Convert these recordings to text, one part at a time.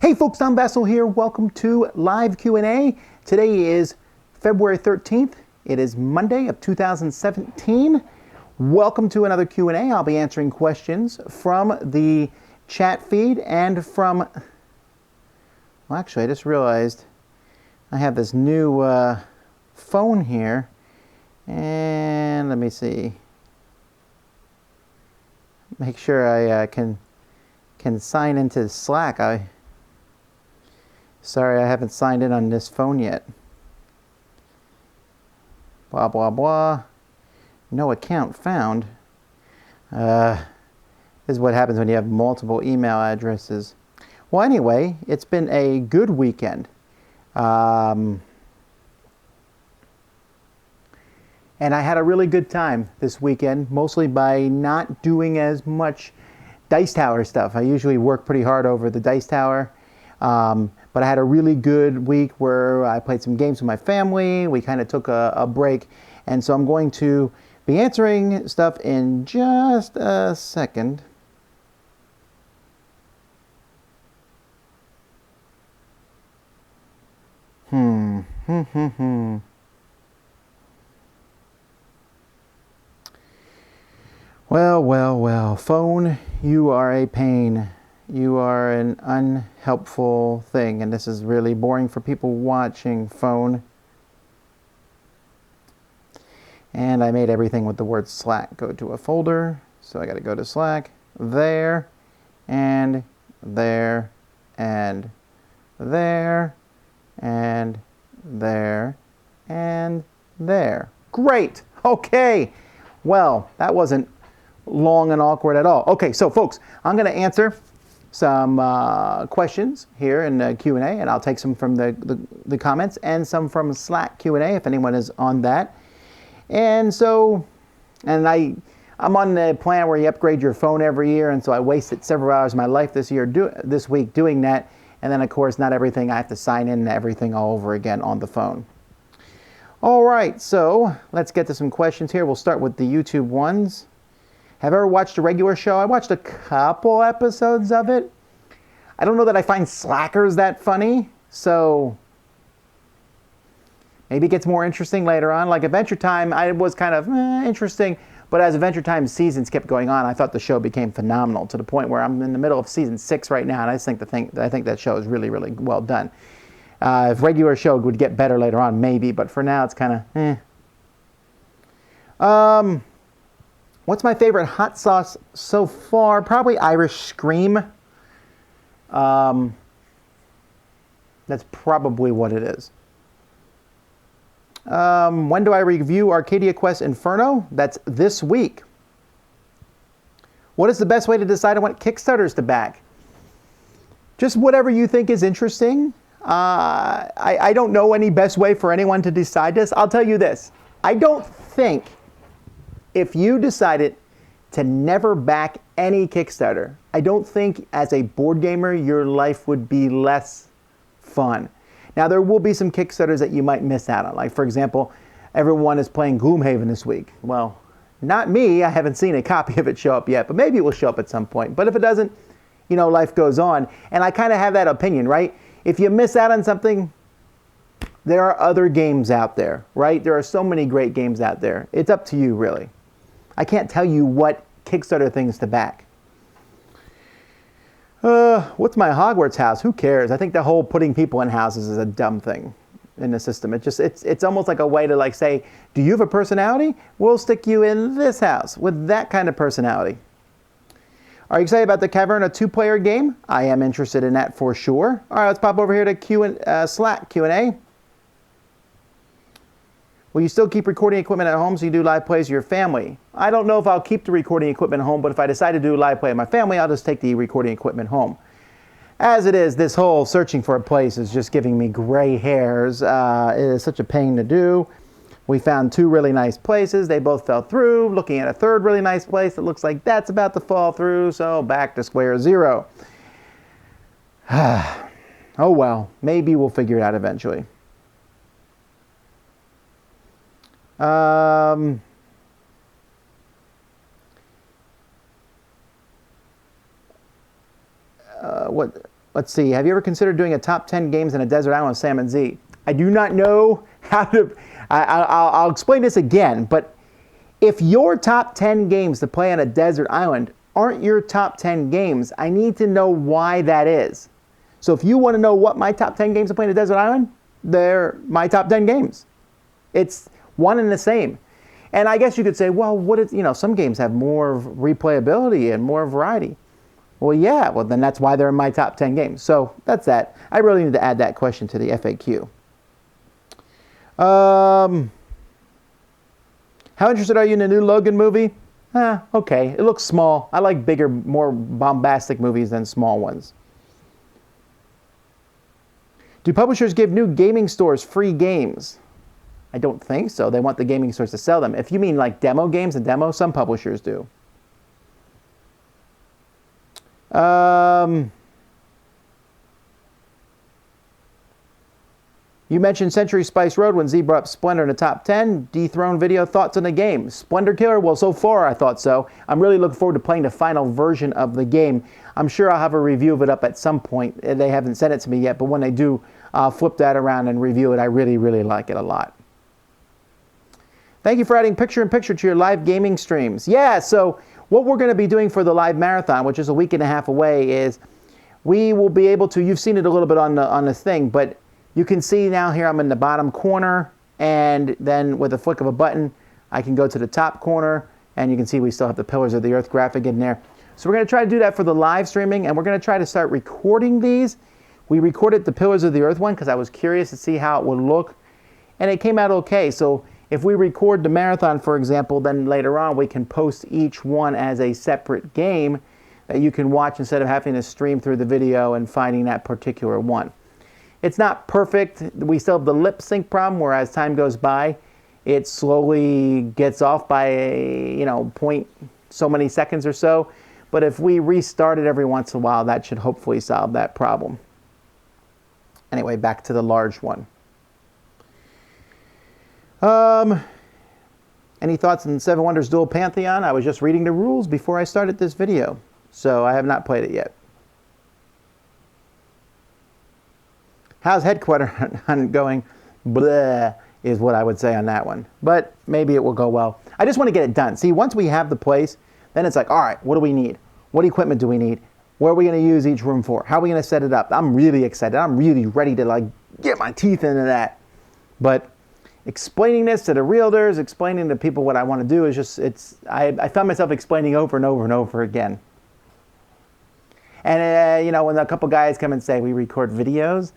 Hey folks, Tom Vasel here. Welcome to Live Q&A. Today is February 13th. It is Monday of 2017. Welcome to another Q&A. I'll be answering questions from the chat feed and from... Well, actually, I just realized I have this new phone here. And let me see. Make sure I can sign into Slack. Sorry, I haven't signed in on this phone yet. Blah, blah, blah. No account found. This is what happens when you have multiple email addresses. Well, anyway, it's been a good weekend. And I had a really good time this weekend, mostly by not doing as much Dice Tower stuff. I usually work pretty hard over the Dice Tower. But I had a really good week where I played some games with my family. We kind of took a break. And so I'm going to be answering stuff in just a second. Well, phone, you are a pain. You are an unhelpful thing, and this is really boring for people watching phone. And I made everything with the word Slack go to a folder, so I got to go to Slack, there, and there, and there, and there, and there. Great! Okay! Well, that wasn't long and awkward at all. Okay, so folks, I'm going to answer some questions here in the Q&A, and I'll take some from the comments and some from Slack Q&A if anyone is on that. And so, I'm on the plan where you upgrade your phone every year, and so I wasted several hours of my life this week doing that. And then, of course, not everything, I have to sign in to everything all over again on the phone. All right, so let's get to some questions here. We'll start with the YouTube ones. Have you ever watched a regular show? I watched a couple episodes of it. I don't know that I find Slackers that funny, so maybe it gets more interesting later on. Like Adventure Time, I was kind of interesting, but as Adventure Time seasons kept going on, I thought the show became phenomenal to the point where I'm in the middle of season 6 right now, and I think that show is really, really well done. If regular show would get better later on, maybe, but for now it's kind of What's my favorite hot sauce so far? Probably Irish Scream. That's probably what it is. When do I review Arcadia Quest Inferno? That's this week. What is the best way to decide on what Kickstarters to back? Just whatever you think is interesting. I don't know any best way for anyone to decide this. I'll tell you this. I don't think if you decided to never back any Kickstarter, I don't think as a board gamer your life would be less fun. Now there will be some Kickstarters that you might miss out on. Like for example, everyone is playing Gloomhaven this week. Well, not me. I haven't seen a copy of it show up yet, but maybe it will show up at some point. But if it doesn't, you know, life goes on. And I kind of have that opinion, right? If you miss out on something, there are other games out there, right? There are so many great games out there. It's up to you, really. I can't tell you what Kickstarter things to back. What's my Hogwarts house? Who cares? I think the whole putting people in houses is a dumb thing in the system. It's almost like a way to like say, do you have a personality? We'll stick you in this house with that kind of personality. Are you excited about the Caverna 2-player game? I am interested in that for sure. All right, let's pop over here to Slack Q&A. Will you still keep recording equipment at home so you do live plays with your family? I don't know if I'll keep the recording equipment home, but if I decide to do live play with my family, I'll just take the recording equipment home. As it is, this whole searching for a place is just giving me gray hairs. It is such a pain to do. We found 2 really nice places. They both fell through. Looking at a 3rd really nice place, it looks like that's about to fall through, so back to square zero. Oh well, maybe we'll figure it out eventually. let's see. Have you ever considered doing a top 10 games in a desert island with Sam and Z? I do not know how to... I'll explain this again, but if your top 10 games to play on a desert island aren't your top 10 games, I need to know why that is. So if you want to know what my top 10 games to play on a desert island, they're my top 10 games. It's one and the same. And I guess you could say, well, some games have more replayability and more variety. Well, yeah, well, then that's why they're in my top 10 games. So that's that. I really need to add that question to the FAQ. How interested are you in the new Logan movie? Okay. It looks small. I like bigger, more bombastic movies than small ones. Do publishers give new gaming stores free games? I don't think so. They want the gaming stores to sell them. If you mean like demo games and demos, some publishers do. You mentioned Century Spice Road when Z brought up Splendor in the top 10. Dethrone video, thoughts on the game? Splendor killer? Well, so far I thought so. I'm really looking forward to playing the final version of the game. I'm sure I'll have a review of it up at some point. They haven't sent it to me yet, but when they do, I'll flip that around and review it. I really, really like it a lot. Thank you for adding picture-in-picture to your live gaming streams. Yeah, so what we're going to be doing for the live marathon, which is a week and a half away, is we will be able to, you've seen it a little bit on the thing, but you can see now here I'm in the bottom corner, and then with a flick of a button, I can go to the top corner, and you can see we still have the Pillars of the Earth graphic in there. So we're going to try to do that for the live streaming, and we're going to try to start recording these. We recorded the Pillars of the Earth one because I was curious to see how it would look, and it came out okay. So if we record the marathon, for example, then later on we can post each one as a separate game that you can watch instead of having to stream through the video and finding that particular one. It's not perfect. We still have the lip sync problem where as time goes by, it slowly gets off by point so many seconds or so. But if we restart it every once in a while, that should hopefully solve that problem. Anyway, back to the large one. Any thoughts on Seven Wonders Duel Pantheon? I was just reading the rules before I started this video, so I have not played it yet. How's Headquarter Hunt going? Bleh is what I would say on that one. But maybe it will go well. I just want to get it done. See, once we have the place, then it's like, all right, what do we need? What equipment do we need? What are we going to use each room for? How are we going to set it up? I'm really excited. I'm really ready to get my teeth into that. But explaining this to the realtors, explaining to people what I want to do is just, I found myself explaining over and over and over again. And, when a couple guys come and say we record videos,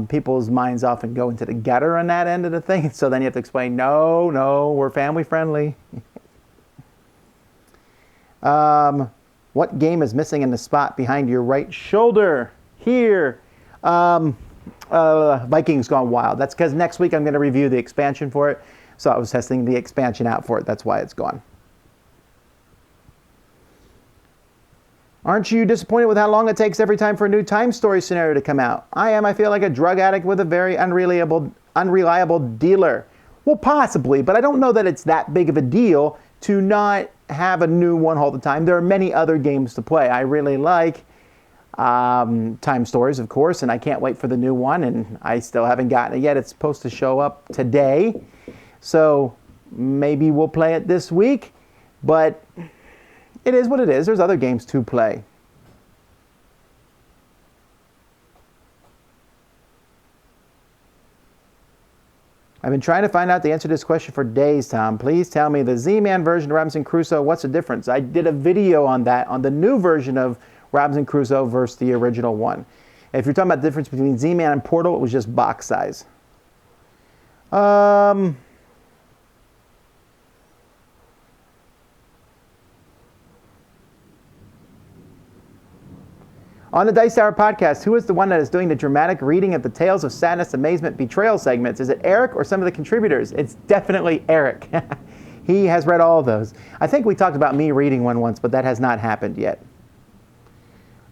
people's minds often go into the gutter on that end of the thing. So then you have to explain, no, we're family friendly. What game is missing in the spot behind your right shoulder? Here. Vikings Gone Wild. That's because next week I'm going to review the expansion for it. So I was testing the expansion out for it. That's why it's gone. Aren't you disappointed with how long it takes every time for a new Time Story scenario to come out? I am. I feel like a drug addict with a very unreliable dealer. Well, possibly, but I don't know that it's that big of a deal to not have a new one all the time. There are many other games to play. I really like Time Stories, of course, and I can't wait for the new one, and I still haven't gotten it yet. It's supposed to show up today, so maybe we'll play it this week, but it is what it is. There's other games to play. I've been trying to find out the answer to this question for days, Tom. Please tell me the Z-Man version of Robinson Crusoe, what's the difference? I did a video on that, on the new version of Robinson Crusoe versus the original one. If you're talking about the difference between Z-Man and Portal, it was just box size. On the Dice Tower podcast, who is the one that is doing the dramatic reading of the Tales of Sadness, Amazement, Betrayal segments? Is it Eric or some of the contributors? It's definitely Eric. He has read all of those. I think we talked about me reading one once, but that has not happened yet.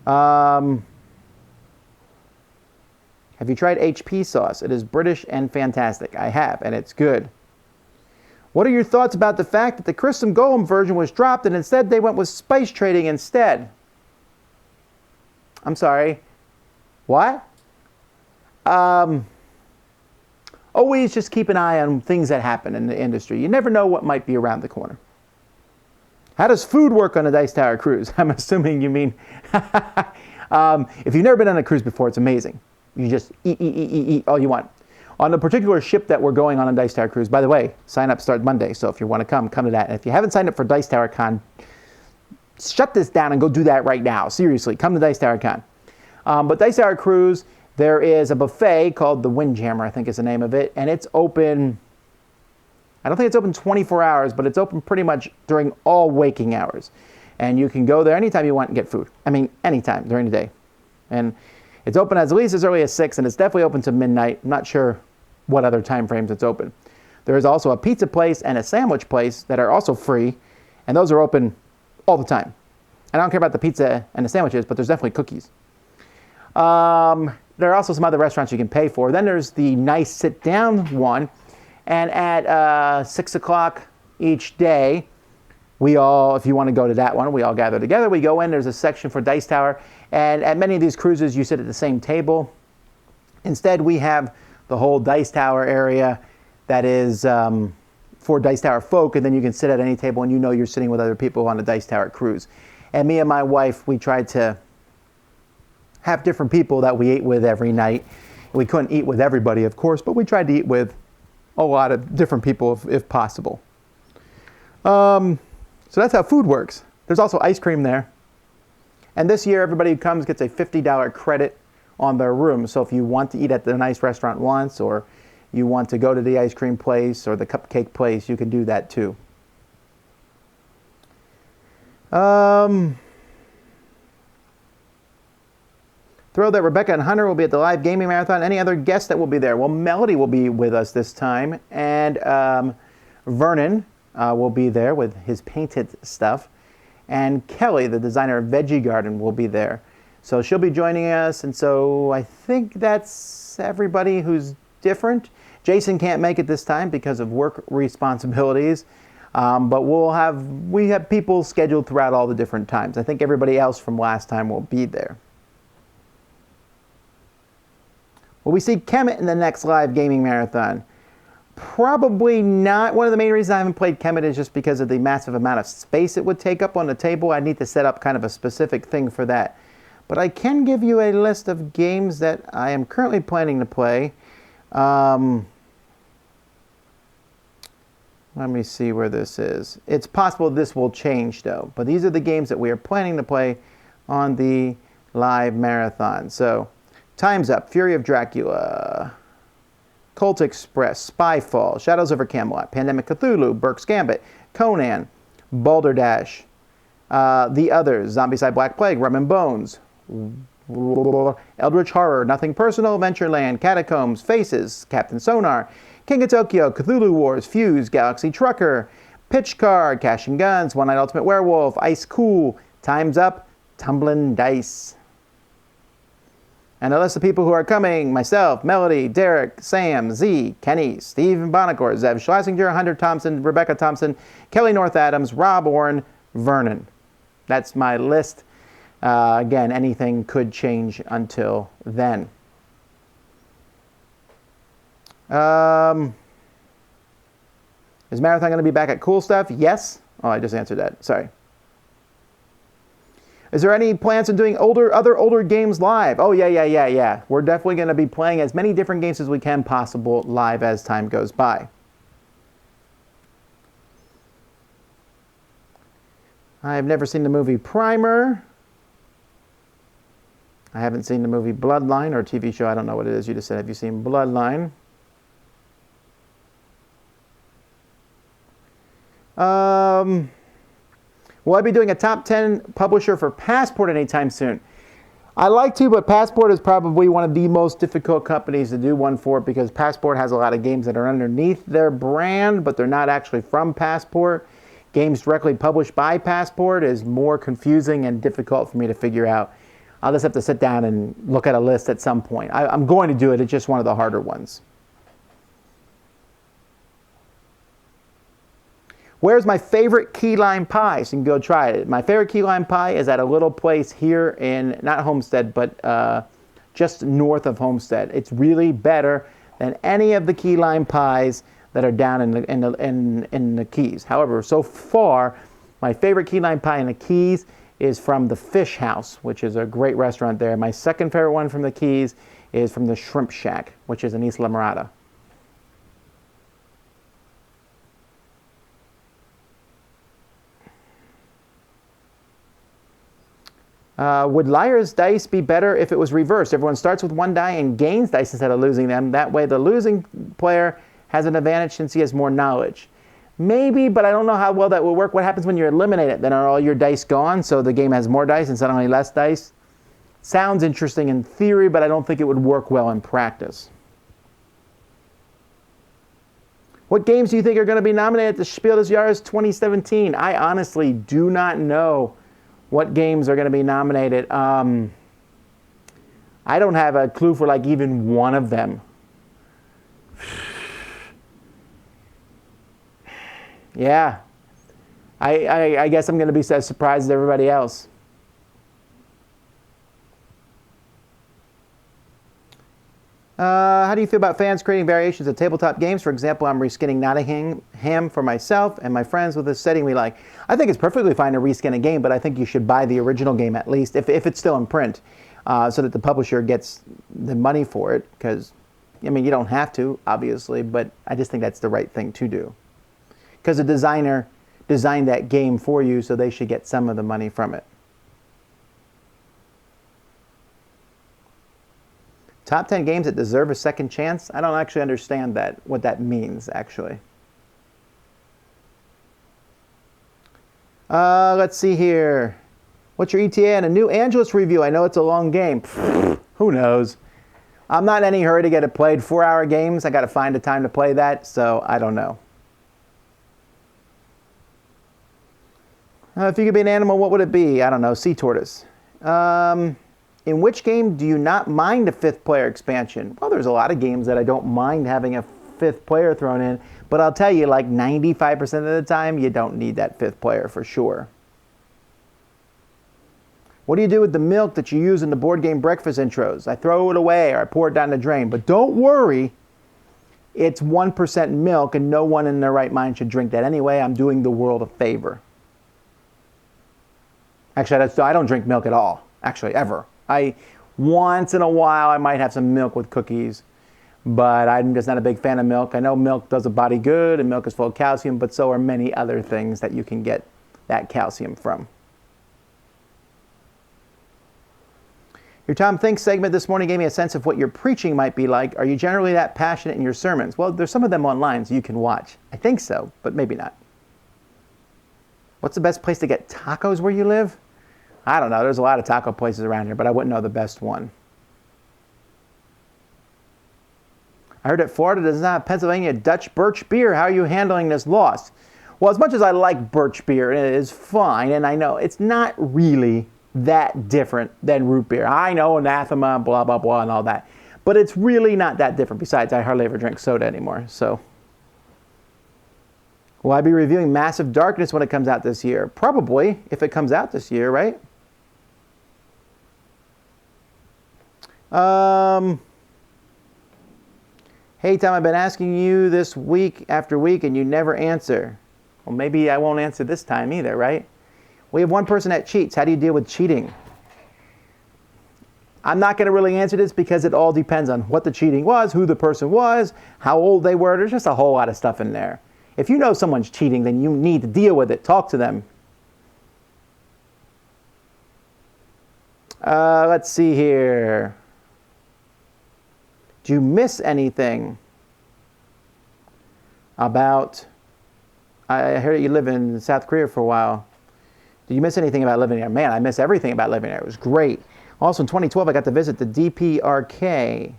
Have you tried HP sauce? It is British and fantastic. I have, and it's good. What are your thoughts about the fact that the Crystal Golem version was dropped and instead they went with spice trading instead? I'm sorry. What? Always just keep an eye on things that happen in the industry. You never know what might be around the corner. How does food work on a Dice Tower cruise? I'm assuming you mean, if you've never been on a cruise before, it's amazing. You just eat all you want. On the particular ship that we're going on a Dice Tower cruise, by the way, sign up starts Monday, so if you want to come to that. And if you haven't signed up for Dice Tower Con, shut this down and go do that right now. Seriously, come to Dice Tower Con. But Dice Tower Cruise, there is a buffet called the Windjammer, I think is the name of it, and it's open, I don't think it's open 24 hours, but it's open pretty much during all waking hours. And you can go there anytime you want and get food. I mean, anytime during the day. And it's open at least as early as 6, and it's definitely open to midnight. I'm not sure what other time frames it's open. There is also a pizza place and a sandwich place that are also free, and those are open all the time. And I don't care about the pizza and the sandwiches, but there's definitely cookies. There are also some other restaurants you can pay for. Then there's the nice sit-down one, and at 6 o'clock each day, we all, if you want to go to that one, we all gather together. We go in, there's a section for Dice Tower, and at many of these cruises, you sit at the same table. Instead, we have the whole Dice Tower area that is for Dice Tower folk, and then you can sit at any table and you know you're sitting with other people on a Dice Tower cruise. And me and my wife, we tried to have different people that we ate with every night. We couldn't eat with everybody, of course, but we tried to eat with a lot of different people if possible. So that's how food works. There's also ice cream there. And this year, everybody who comes gets a $50 credit on their room. So if you want to eat at the nice restaurant once, or you want to go to the ice cream place or the cupcake place, you can do that too. Thrilled that Rebecca and Hunter will be at the live gaming marathon. Any other guests that will be there? Well, Melody will be with us this time, and Vernon will be there with his painted stuff, and Kelly, the designer of Veggie Garden, will be there. So she'll be joining us, and so I think that's everybody who's different. Jason can't make it this time because of work responsibilities, but we have people scheduled throughout all the different times. I think everybody else from last time will be there. Will we see Kemet in the next live gaming marathon? Probably not. One of the main reasons I haven't played Kemet is just because of the massive amount of space it would take up on the table. I need to set up kind of a specific thing for that. But I can give you a list of games that I am currently planning to play. Let me see where this is. It's possible this will change though, but these are the games that we are planning to play on the live marathon. So, Time's Up, Fury of Dracula, Colt Express, Spyfall, Shadows over Camelot, Pandemic Cthulhu, Burke's Gambit, Conan, Balderdash, The Others, Zombicide Black Plague, Rum and Bones, Eldritch Horror, Nothing Personal, Adventureland, Catacombs, Faces, Captain Sonar, King of Tokyo, Cthulhu Wars, Fuse, Galaxy Trucker, Pitch Card, Cash and Guns, One Night Ultimate Werewolf, Ice Cool, Time's Up, Tumbling Dice. And a list of people who are coming: myself, Melody, Derek, Sam, Z, Kenny, Steve Bonacore, Zev Schlesinger, Hunter Thompson, Rebecca Thompson, Kelly North Adams, Rob Orn, Vernon. That's my list. Again, anything could change until then. Is Marathon going to be back at Cool Stuff? Yes. Oh, I just answered that. Sorry. Is there any plans on doing other older games live? Oh, yeah. We're definitely going to be playing as many different games as we can possible live as time goes by. I've never seen the movie Primer. I haven't seen the movie Bloodline, or TV show. I don't know what it is. You just said, have you seen Bloodline? Will I be doing a top 10 publisher for Passport anytime soon? I like to, but Passport is probably one of the most difficult companies to do one for, because Passport has a lot of games that are underneath their brand, but they're not actually from Passport. Games directly published by Passport is more confusing and difficult for me to figure out. I'll just have to sit down and look at a list at some point. I'm going to do it. It's just one of the harder ones. Where's my favorite key lime pie? So you can go try it. My favorite key lime pie is at a little place here in, not Homestead, but just north of Homestead. It's really better than any of the key lime pies that are down in the Keys. However, so far, my favorite key lime pie in the Keys is from the Fish House, which is a great restaurant there. My second favorite one from the Keys is from the Shrimp Shack, which is in East La Mirada. Would liar's dice be better if it was reversed? Everyone starts with one die and gains dice instead of losing them. That way the losing player has an advantage since he has more knowledge. Maybe, but I don't know how well that will work. What happens when you eliminate it? Then are all your dice gone, so the game has more dice instead of only less dice? Sounds interesting in theory, but I don't think it would work well in practice. What games do you think are going to be nominated at the Spiel des Jahres 2017? I honestly do not know what games are going to be nominated. I don't have a clue for like even one of them. Yeah, I guess I'm going to be as surprised as everybody else. How do you feel about fans creating variations of tabletop games? For example, I'm reskinning Nottingham for myself and my friends with a setting we like. I think it's perfectly fine to reskin a game, but I think you should buy the original game at least, if it's still in print, so that the publisher gets the money for it. Because, I mean, you don't have to, obviously, but I just think that's the right thing to do. Because the designer designed that game for you, so they should get some of the money from it. Top 10 games that deserve a second chance? I don't actually understand what that means, actually. Let's see here. What's your ETA and a new Angelus review? I know it's a long game. Who knows? I'm not in any hurry to get it played. 4-hour games, I got to find a time to play that, so I don't know. If you could be an animal, what would it be? I don't know, sea tortoise. In which game do you not mind a 5th player expansion? Well, there's a lot of games that I don't mind having a 5th player thrown in, but I'll tell you, like 95% of the time, you don't need that 5th player for sure. What do you do with the milk that you use in the board game breakfast intros? I throw it away or I pour it down the drain, but don't worry, it's 1% milk and no one in their right mind should drink that anyway. I'm doing the world a favor. Actually, I don't drink milk at all, actually, ever. Once in a while, I might have some milk with cookies, but I'm just not a big fan of milk. I know milk does a body good and milk is full of calcium, but so are many other things that you can get that calcium from. Your Tom Thinks segment this morning gave me a sense of what your preaching might be like. Are you generally that passionate in your sermons? Well, there's some of them online so you can watch. I think so, but maybe not. What's the best place to get tacos where you live? I don't know. There's a lot of taco places around here, but I wouldn't know the best one. I heard that Florida does not have Pennsylvania Dutch birch beer. How are you handling this loss? Well, as much as I like birch beer, it is fine, and I know it's not really that different than root beer. I know anathema, blah, blah, blah, and all that. But it's really not that different. Besides, I hardly ever drink soda anymore, so. Will I be reviewing Massive Darkness when it comes out this year? Probably, if it comes out this year, right? Hey Tom, I've been asking you this week after week and you never answer. Well, maybe I won't answer this time either, right? We have one person that cheats. How do you deal with cheating? I'm not going to really answer this because it all depends on what the cheating was, who the person was, how old they were. There's just a whole lot of stuff in there. If you know someone's cheating, then you need to deal with it. Talk to them. Let's see here. Do you miss anything about, I heard you live in South Korea for a while. Do you miss anything about living there? Man, I miss everything about living there. It was great. Also in 2012, I got to visit the DPRK.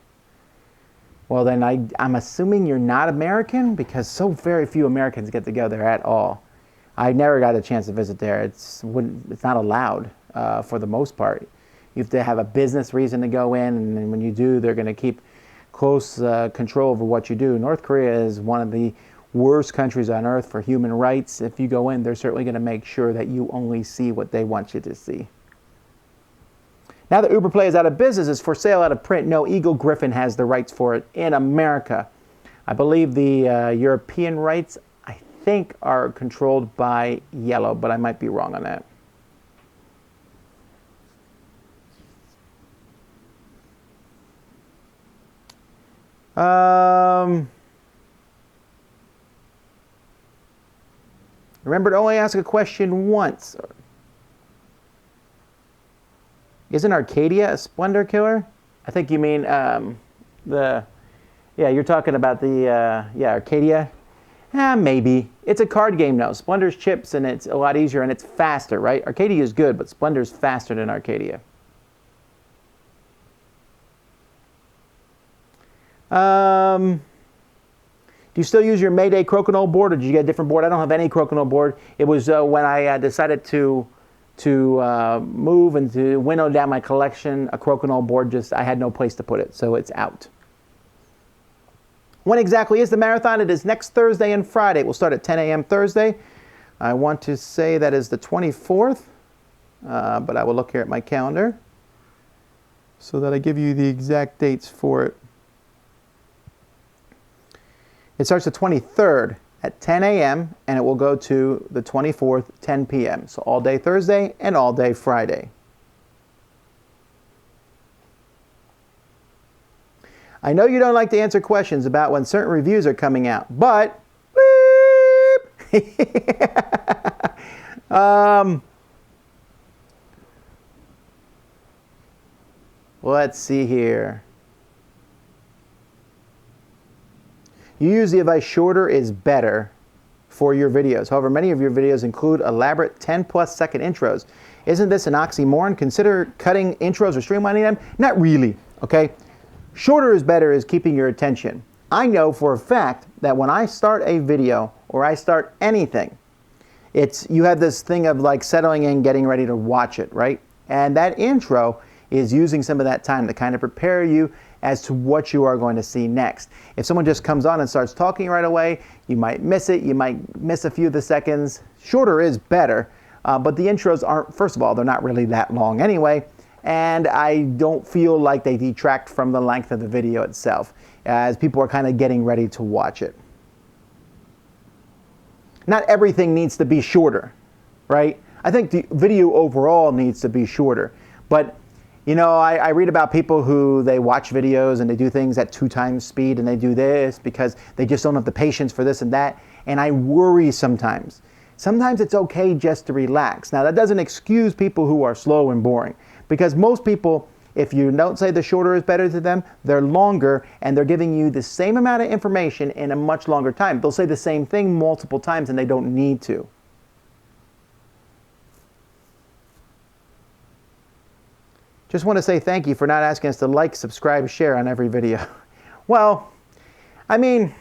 Well, then I'm assuming you're not American because so very few Americans get to go there at all. I never got a chance to visit there. It's not allowed for the most part. You have to have a business reason to go in, and when you do, they're going to keep close control over what you do. North Korea is one of the worst countries on earth for human rights. If you go in, they're certainly going to make sure that you only see what they want you to see. Now that Uber Play is out of business, it's for sale out of print. No, Eagle Griffin has the rights for it in America. I believe the European rights, I think, are controlled by Yellow, but I might be wrong on that. Remember to only ask a question once. Isn't Arcadia a Splendor killer? I think you mean yeah, you're talking about the, yeah, Arcadia. Maybe. It's a card game now. Splendor's chips, and it's a lot easier, and it's faster, right? Arcadia is good, but Splendor's faster than Arcadia. Do you still use your Mayday Crokinole board, or did you get a different board? I don't have any Crokinole board. It was when I decided to move and to winnow down my collection, a Crokinole board, I had no place to put it, so it's out. When exactly is the marathon? It is next Thursday and Friday. It will start at 10 a.m. Thursday. I want to say that is the 24th, but I will look here at my calendar so that I give you the exact dates for it. It starts the 23rd at 10 a.m. and it will go to the 24th, 10 p.m. So all day Thursday and all day Friday. I know you don't like to answer questions about when certain reviews are coming out, but let's see here. You use the advice shorter is better for your videos. However, many of your videos include elaborate 10-plus second intros. Isn't this an oxymoron? Consider cutting intros or streamlining them? Not really, okay? Shorter is better is keeping your attention. I know for a fact that when I start a video or I start anything, you have this thing of like settling in, getting ready to watch it, right? And that intro is using some of that time to kind of prepare you as to what you are going to see next. If someone just comes on and starts talking right away, you might miss it, you might miss a few of the seconds. Shorter is better, but the intros aren't, first of all, they're not really that long anyway, and I don't feel like they detract from the length of the video itself, as people are kind of getting ready to watch it. Not everything needs to be shorter, right? I think the video overall needs to be shorter, but you know, I read about people who they watch videos and they do things at 2 times speed and they do this because they just don't have the patience for this and that. And I worry sometimes. Sometimes it's okay just to relax. Now, that doesn't excuse people who are slow and boring, because most people, if you don't say the shorter is better to them, they're longer and they're giving you the same amount of information in a much longer time. They'll say the same thing multiple times and they don't need to. Just want to say thank you for not asking us to like, subscribe, share on every video. Well, I mean,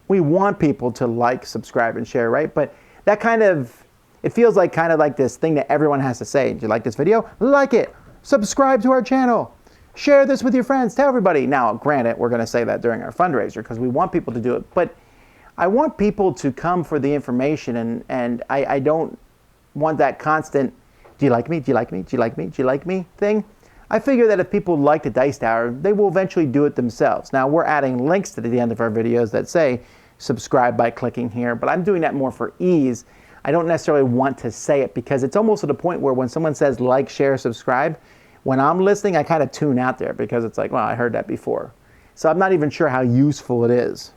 we want people to like, subscribe, and share, right? But that kind of, it feels like kind of like this thing that everyone has to say. Do you like this video? Like it. Subscribe to our channel. Share this with your friends. Tell everybody. Now, granted, we're going to say that during our fundraiser because we want people to do it. But I want people to come for the information, and I don't want that constant, do you like me? Do you like me? Do you like me? Do you like me thing. I figure that if people like the Dice Tower, they will eventually do it themselves. Now, we're adding links to the end of our videos that say subscribe by clicking here, but I'm doing that more for ease. I don't necessarily want to say it because it's almost at a point where when someone says like, share, subscribe, when I'm listening, I kind of tune out there because it's like, well, I heard that before. So I'm not even sure how useful it is.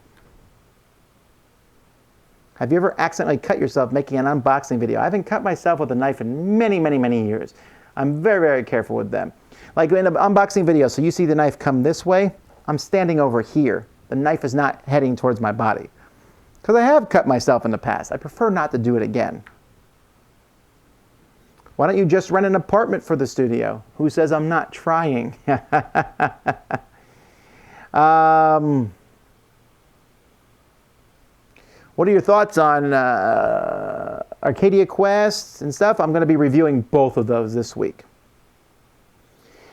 Have you ever accidentally cut yourself making an unboxing video? I haven't cut myself with a knife in many, many, many years. I'm very, very careful with them. Like in an unboxing video, so you see the knife come this way, I'm standing over here. The knife is not heading towards my body. Because I have cut myself in the past. I prefer not to do it again. Why don't you just rent an apartment for the studio? Who says I'm not trying? What are your thoughts on Arcadia Quest and stuff? I'm going to be reviewing both of those this week.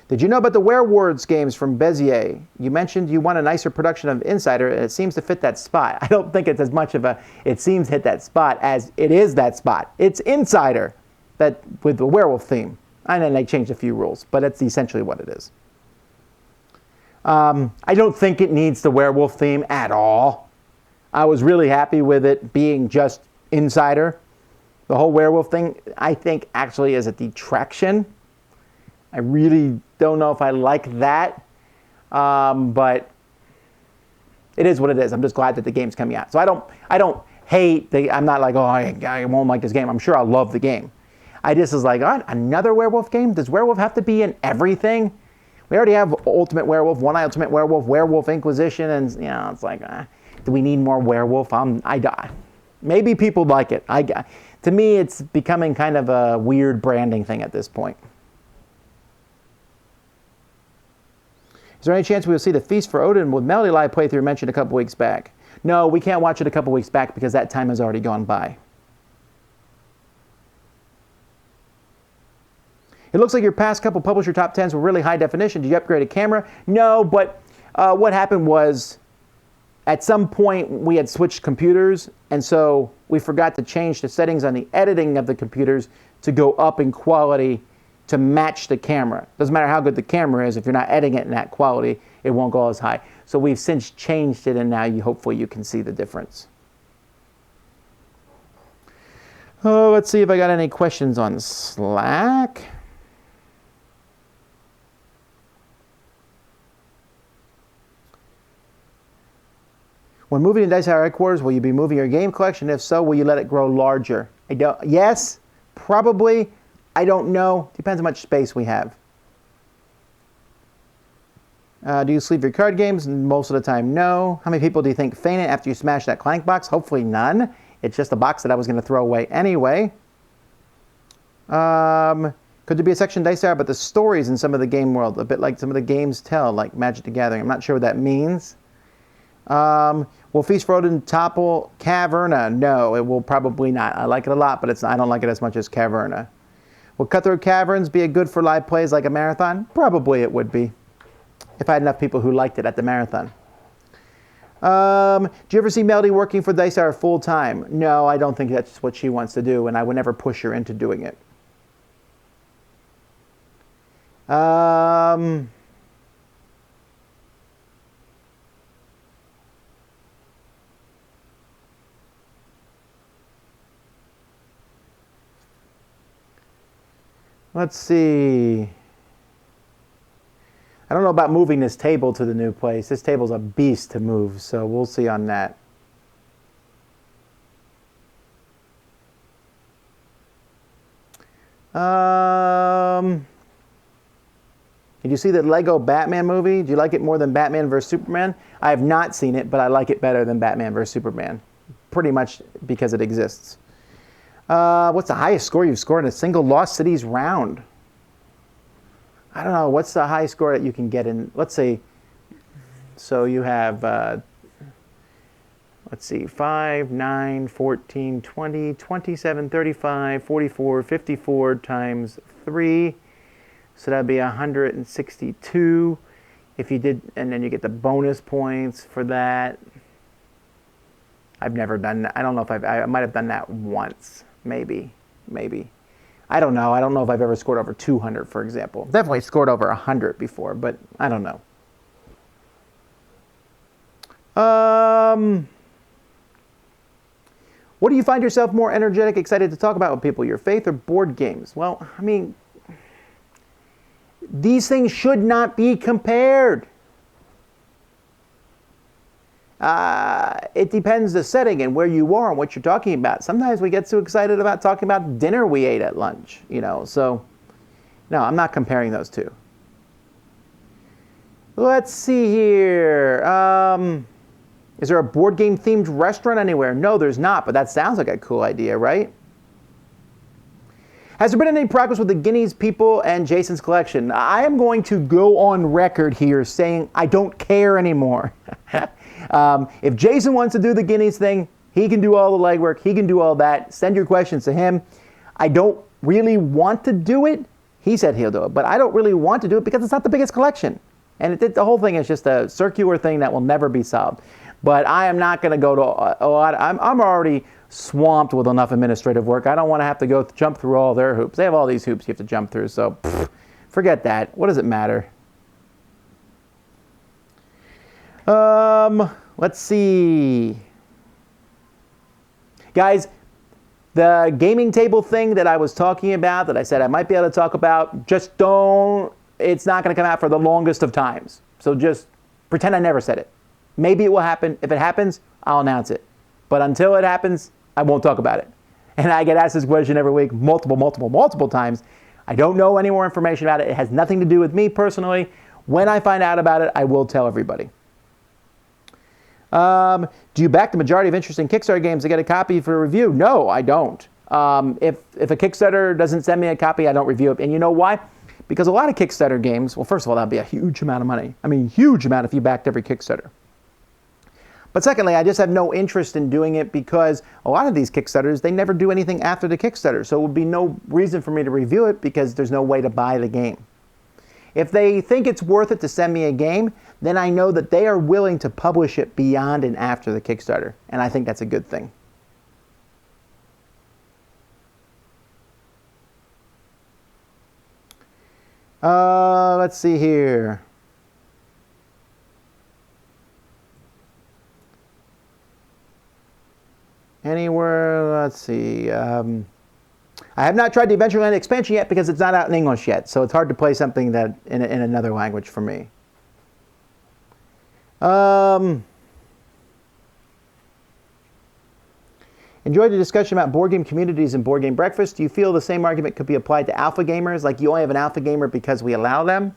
Did you know about the Werewords games from Bezier? You mentioned you want a nicer production of Insider, and it seems to fit that spot. I don't think it's as much of a, it seems hit that spot as it is that spot. It's Insider that with the werewolf theme. And then they changed a few rules, but that's essentially what it is. I don't think it needs the werewolf theme at all. I was really happy with it being just Insider. The whole werewolf thing, I think, actually is a detraction. I really don't know if I like that, but it is what it is. I'm just glad that the game's coming out. So I don't hate I'm not like, oh, I won't like this game. I'm sure I'll love the game. I just was like, oh, another werewolf game? Does werewolf have to be in everything? We already have Ultimate Werewolf, One Eye Ultimate Werewolf, Werewolf Inquisition, and it's like, do we need more werewolf? Maybe people like it. To me, it's becoming kind of a weird branding thing at this point. Is there any chance we will see the Feast for Odin with Melody Live playthrough mentioned a couple weeks back? No, we can't watch it a couple weeks back because that time has already gone by. It looks like your past couple publisher top 10s were really high definition. Did you upgrade a camera? No, but what happened was at some point we had switched computers, and so we forgot to change the settings on the editing of the computers to go up in quality to match the camera. Doesn't matter how good the camera is, if you're not editing it in that quality, it won't go as high. So we've since changed it, and now hopefully you can see the difference. Oh, let's see if I got any questions on Slack. When moving to Dice Tower headquarters, will you be moving your game collection? If so, will you let it grow larger? Yes, probably. I don't know. Depends how much space we have. Do you sleeve your card games? Most of the time, no. How many people do you think fainted after you smashed that Clank box? Hopefully none. It's just a box that I was going to throw away anyway. Could there be a section Dice Tower about the stories in some of the game world? A bit like some of the games tell, like Magic the Gathering. I'm not sure what that means. Will Feast for Odin topple Caverna? No, it will probably not. I like it a lot, but I don't like it as much as Caverna. Will Cutthroat Caverns be good for live plays like a marathon? Probably it would be, if I had enough people who liked it at the marathon. Do you ever see Melody working for Dice Tower full time? No, I don't think that's what she wants to do, and I would never push her into doing it. Let's see. I don't know about moving this table to the new place. This table's a beast to move, so we'll see on that. Did you see the Lego Batman movie? Do you like it more than Batman vs. Superman? I have not seen it, but I like it better than Batman vs. Superman. Pretty much because it exists. What's the highest score you've scored in a single Lost Cities round? I don't know. What's the highest score that you can get in? Let's see. So you have, let's see, 5, 9, 14, 20, 27, 35, 44, 54 times 3. So that'd be 162 if you did, and then you get the bonus points for that. I've never done that. I don't know if I might have done that once. Maybe. I don't know. I don't know if I've ever scored over 200, for example. Definitely scored over 100 before, but I don't know. What do you find yourself more energetic, excited to talk about with people, your faith or board games? Well, I mean, these things should not be compared. It depends the setting and where you are and what you're talking about. Sometimes we get so excited about talking about dinner we ate at lunch, so no, I'm not comparing those two. Let's see here. Is there a board game themed restaurant anywhere? No, there's not, but that sounds like a cool idea, right? Has there been any progress with the Guineas people and Jason's collection? I am going to go on record here saying I don't care anymore. If Jason wants to do the Guineas thing, he can do all the legwork. He can do all that. Send your questions to him. I don't really want to do it. He said he'll do it, but I don't really want to do it because it's not the biggest collection. And the whole thing is just a circular thing that will never be solved. But I am not going to go to a lot. I'm already swamped with enough administrative work. I don't want to have to go jump through all their hoops. They have all these hoops you have to jump through, so forget that. What does it matter? Let's see. Guys, the gaming table thing that I was talking about, that I said I might be able to talk about, just don't, it's not going to come out for the longest of times. So just pretend I never said it. Maybe it will happen. If it happens, I'll announce it. But until it happens, I won't talk about it. And I get asked this question every week, multiple times. I don't know any more information about it. It has nothing to do with me personally. When I find out about it, I will tell everybody. Do you back the majority of interesting Kickstarter games to get a copy for review? No, I don't. If a Kickstarter doesn't send me a copy, I don't review it. And you know why? Because a lot of Kickstarter games, well, first of all, that'd be a huge amount of money. I mean, huge amount if you backed every Kickstarter. But secondly, I just have no interest in doing it because a lot of these Kickstarters, they never do anything after the Kickstarter. So it would be no reason for me to review it because there's no way to buy the game. If they think it's worth it to send me a game, then I know that they are willing to publish it beyond and after the Kickstarter. And I think that's a good thing. Let's see here. Anywhere, let's see. I have not tried the Adventureland expansion yet because it's not out in English yet, so it's hard to play something that in another language for me. Enjoyed the discussion about board game communities and board game breakfast. Do you feel the same argument could be applied to alpha gamers? Like you only have an alpha gamer because we allow them?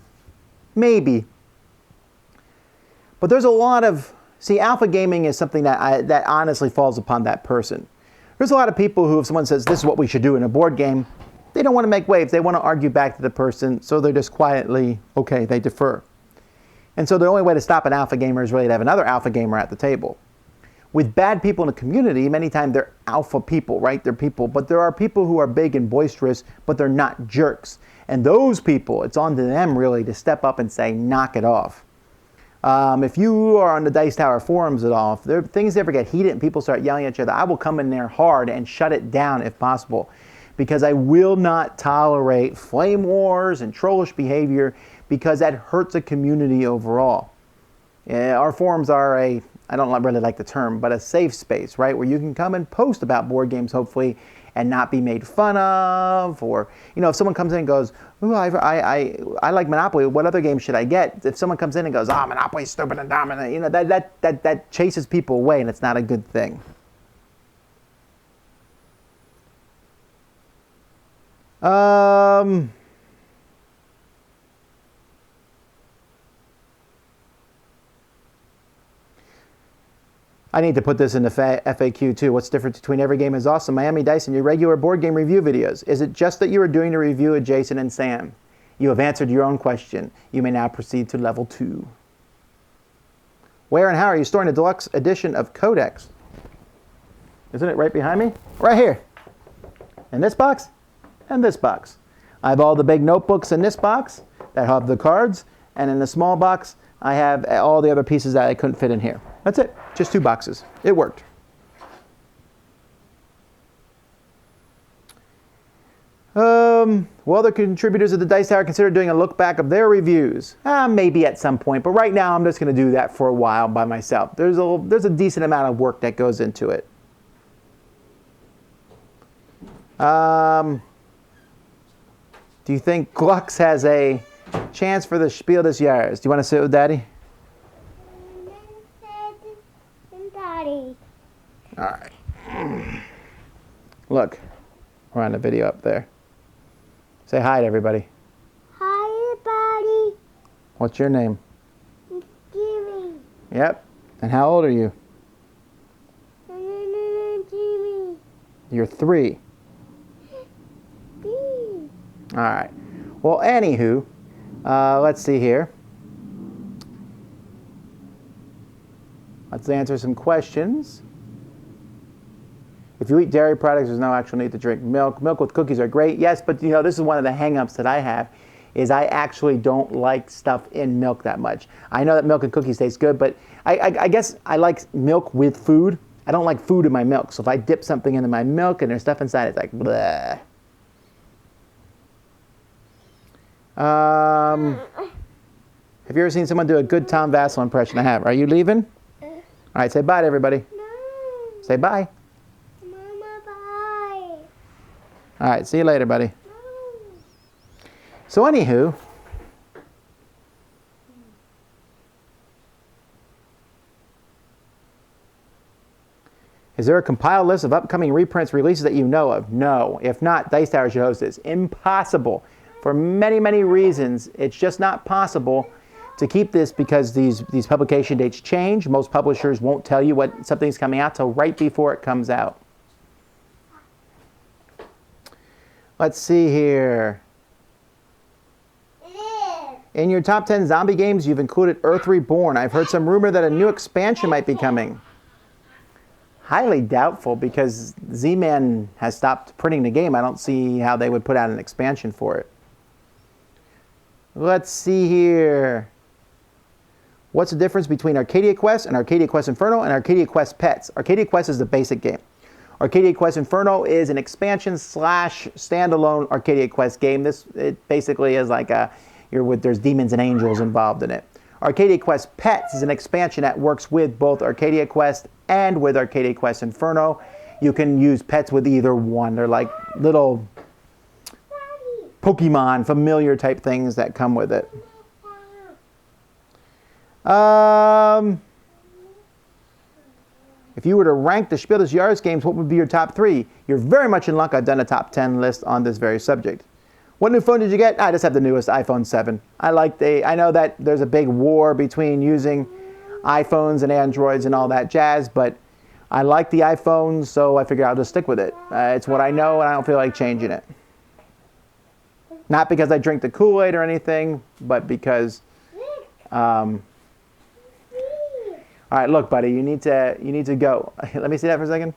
Maybe. But there's a lot of... See, alpha gaming is something that honestly falls upon that person. There's a lot of people who, if someone says, this is what we should do in a board game, they don't want to make waves. They want to argue back to the person, so they're just quietly, okay, they defer. And so the only way to stop an alpha gamer is really to have another alpha gamer at the table. With bad people in a community, many times they're alpha people, right? They're people, but there are people who are big and boisterous, but they're not jerks. And those people, it's on to them really to step up and say, knock it off. If you are on the Dice Tower forums at all, if things ever get heated and people start yelling at each other, I will come in there hard and shut it down if possible. Because I will not tolerate flame wars and trollish behavior because that hurts a community overall. Our forums are I don't really like the term, but a safe space, right? Where you can come and post about board games, hopefully, and not be made fun of. Or, you know, if someone comes in and goes, ooh, I like Monopoly, what other game should I get? If someone comes in and goes, Monopoly's stupid and dominant, you know, that chases people away, and it's not a good thing. I need to put this in the FAQ too. What's the difference between Every Game is Awesome, Miami Dice, and your regular board game review videos? Is it just that you are doing a review of Jason and Sam? You have answered your own question. You may now proceed to level 2. Where and how are you storing the deluxe edition of Codex? Isn't it right behind me? Right here. In this box and this box. I have all the big notebooks in this box that have the cards, and in the small box I have all the other pieces that I couldn't fit in here. That's it. Just 2 boxes. It worked. Will other contributors of the Dice Tower consider doing a look back of their reviews? Maybe at some point, but right now I'm just going to do that for a while by myself. There's a decent amount of work that goes into it. Do you think Glux has a chance for the Spiel des Jahres? Do you want to sit with Daddy? Daddy. All right. Look, we're on the video up there. Say hi to everybody. Hi, everybody. What's your name? Jimmy. Yep. And how old are you? Jimmy. You're 3. All right. Well, anywho, let's see here. Let's answer some questions. If you eat dairy products, there's no actual need to drink milk. Milk with cookies are great. Yes, but you know, this is one of the hang-ups that I have, is I actually don't like stuff in milk that much. I know that milk and cookies taste good, but I guess I like milk with food I don't like food in my milk. So if I dip something into my milk and there's stuff inside, it's like, bleh. Have you ever seen someone do a good Tom Vasel impression? I have. Are you leaving? All right, say bye to everybody. No. Say bye. Mama, bye. All right, see you later, buddy. No. So anywho, is there a compiled list of upcoming reprints releases that you know of? No. If not, Dice Tower should host this. Impossible. For many, many reasons, it's just not possible to keep this because these publication dates change. Most publishers won't tell you what something's coming out till right before it comes out. Let's see here. In your top 10 zombie games, you've included Earth Reborn. I've heard some rumor that a new expansion might be coming. Highly doubtful because Z-Man has stopped printing the game. I don't see how they would put out an expansion for it. Let's see here. What's the difference between Arcadia Quest and Arcadia Quest Inferno and Arcadia Quest Pets? Arcadia Quest is the basic game. Arcadia Quest Inferno is an expansion / standalone Arcadia Quest game. It basically is like there's demons and angels involved in it. Arcadia Quest Pets is an expansion that works with both Arcadia Quest and with Arcadia Quest Inferno. You can use pets with either one. They're like little Pokemon, familiar type things that come with it. If you were to rank the Spiel des Jahres games, what would be your top 3? You're very much in luck. I've done a top 10 list on this very subject. What new phone did you get? I just have the newest iPhone 7. I know that there's a big war between using iPhones and Androids and all that jazz, but I like the iPhone, so I figure I'll just stick with it. It's what I know, and I don't feel like changing it. Not because I drink the Kool-Aid or anything, but because all right, look, buddy, you need to go. Let me see that for a second.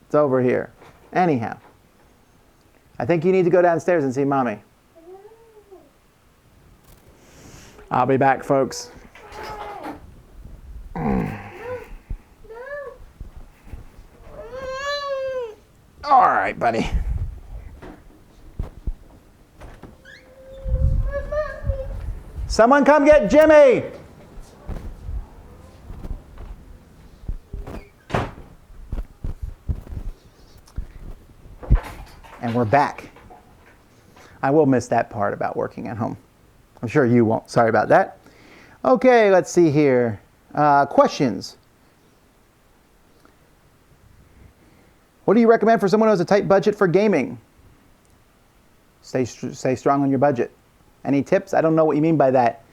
It's over here. Anyhow, I think you need to go downstairs and see Mommy. I'll be back, folks. All right, buddy. Someone come get Jimmy! And we're back. I will miss that part about working at home. I'm sure you won't. Sorry about that. Okay, let's see here. Questions. What do you recommend for someone who has a tight budget for gaming? Stay strong on your budget. Any tips? I don't know what you mean by that.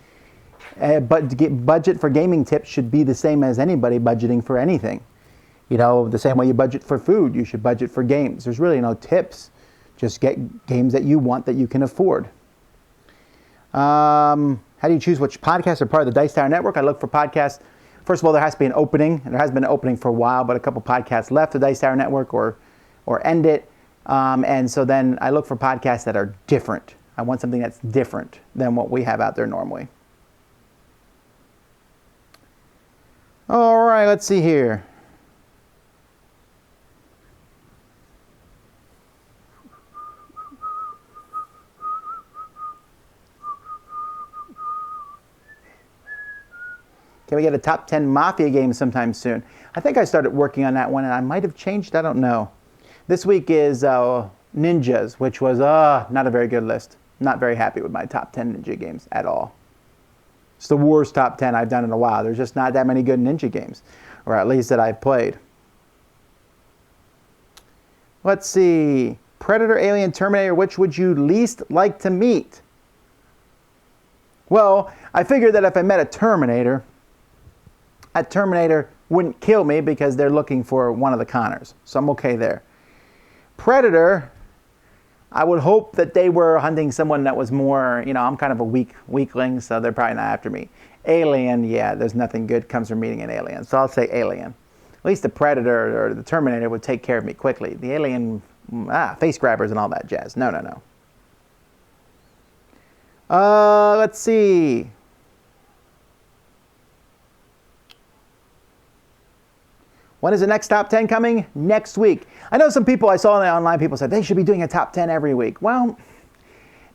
But to get budget for gaming tips should be the same as anybody budgeting for anything. You know, the same way you budget for food, you should budget for games. There's really no tips. Just get games that you want that you can afford. How do you choose which podcasts are part of the Dice Tower Network? I look for podcasts. First of all, there has to be an opening. There has been an opening for a while, but a couple podcasts left the Dice Tower Network or end it. And so then I look for podcasts that are different. I want something that's different than what we have out there normally. All right, let's see here. Can we get a top 10 Mafia game sometime soon? I think I started working on that one, and I might have changed. I don't know. This week is Ninjas, which was not a very good list. Not very happy with my top 10 Ninja games at all. It's the worst top 10 I've done in a while. There's just not that many good Ninja games, or at least that I've played. Let's see. Predator, Alien, Terminator, which would you least like to meet? Well, I figured that if I met a Terminator wouldn't kill me because they're looking for one of the Connors. So I'm okay there. Predator, I would hope that they were hunting someone that was more, I'm kind of a weakling, so they're probably not after me. Alien, yeah, there's nothing good comes from meeting an alien. So I'll say Alien. At least the Predator or the Terminator would take care of me quickly. The Alien, face grabbers and all that jazz. No. Let's see. When is the next top 10 coming? Next week. I know some people, I saw online, people said they should be doing a top 10 every week. Well,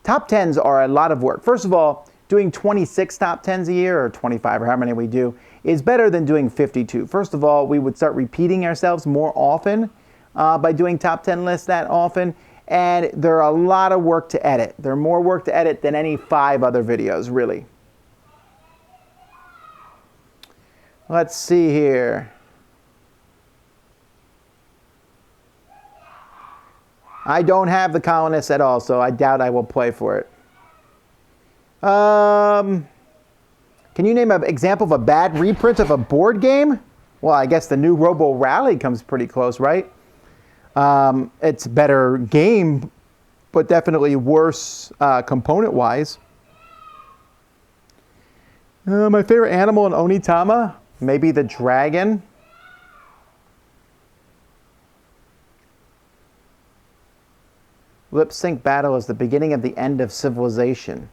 top 10s are a lot of work. First of all, doing 26 top 10s a year, or 25, or how many we do, is better than doing 52. First of all, we would start repeating ourselves more often by doing top 10 lists that often. And they're a lot of work to edit. They're more work to edit than any 5 other videos, really. Let's see here. I don't have The Colonists at all, so I doubt I will play for it. Can you name an example of a bad reprint of a board game? Well, I guess the new Robo Rally comes pretty close, right? It's a better game, but definitely worse component-wise. My favorite animal in Onitama? Maybe the dragon. Lip sync battle is the beginning of the end of civilization.